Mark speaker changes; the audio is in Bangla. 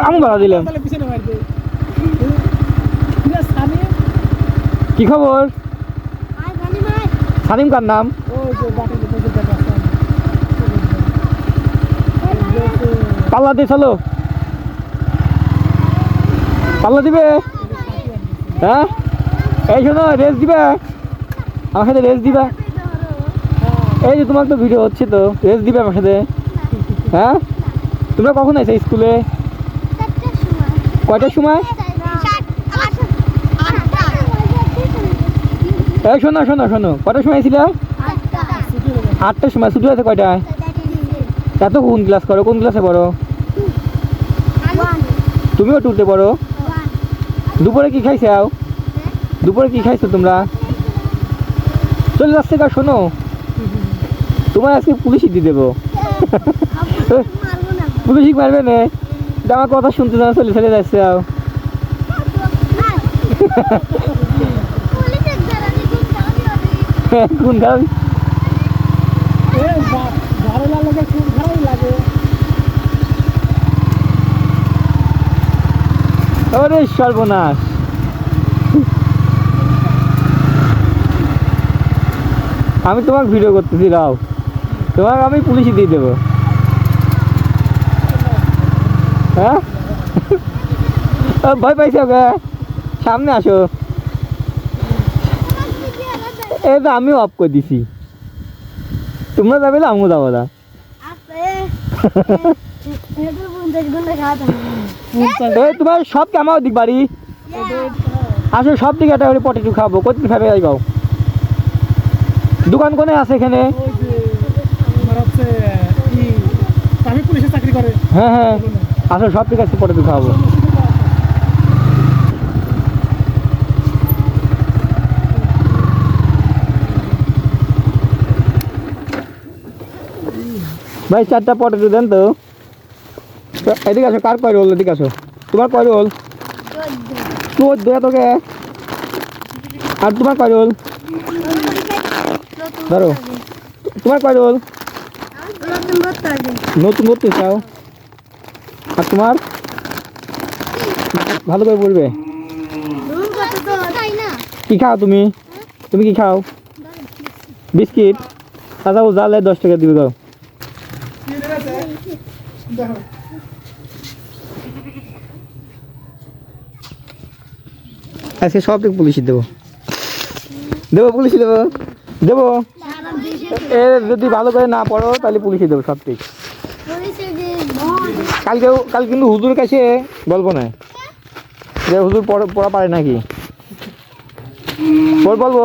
Speaker 1: আমি বাধা দিলাম। কি খবর? সালিম কার নাম? পাল্লা দিয়ে চলো, পাল্লা দিবে। হ্যাঁ এই শোনো, রেস দিবে আমার সাথে, রেস দিবে। এই যে তোমার তো ভিডিও হচ্ছে, তো রেস দিবে আমার সাথে। হ্যাঁ তোমরা কখন আইছো স্কুলে? কয়টার সময়? এই শোনো শোনো শোনো, কয়টার সময় ছিল? 8টার সময়। ছুটি হয়েছে কয়টায়? এত কোন ক্লাস করো? কোন ক্লাসে পড়ো? তুমিও টুতে পড়ো? দুপুরে কি খাইছো? দুপুরে কি খাইছো তোমরা? চলে যাচ্ছে গা। শোনো, তোমার আজকে পুলিশই দিয়ে দেবো। পুলিশই মারবে না, আমার কথা শুনতে জানা, চলে চলে যাচ্ছে। কোন খারাপ? আরে সর্বনাশ, আমি তোমাকে ভিডিও করতেছি, রাও তোমাকে আমি পুলিশই দিয়ে দেবো। হ্যাঁ ভয় পাইছো গে? সামনে আসো। এই তো আমিও অফ করে দিছি, তোমরা যাবে না, আমিও যাবো না। তোমার সব কি আমার দিক বাড়ি? আসো সব দিকে একটা করে পটেটো খাবো। কোথায় খাবে যাও? দোকান কোনে আছে এখানে? হ্যাঁ হ্যাঁ আসো, সব দিকে আছে, পটেটো খাবো। ভাই 4টা পটেটো দেন তো। এদিকে আসো, কার কয় রোল? এদিকে আসো, তোমার কয় রোল? তোর দেয়া তোকে। আর তোমার কয় রোল? ধরো, তোমার কয় রোল? নতুন করতে চাও? আর তোমার ভালো করে বলবে। কি খাও তুমি? তুমি কি খাও? বিস্কিট? আচ্ছা ও জালে 10 টাকা দিবে। গাও আজকে সব থেকে পুলিশ দেবো, দেবো পুলিশ দেবো, দেবো। এ যদি ভালো করে না পড়ো তাহলে পুলিশে দেবো সব ঠিক। কাল কিন্তু হুজুর কাছে বলবো না যে হুজুর পড়া পারে নাকি, বলবো।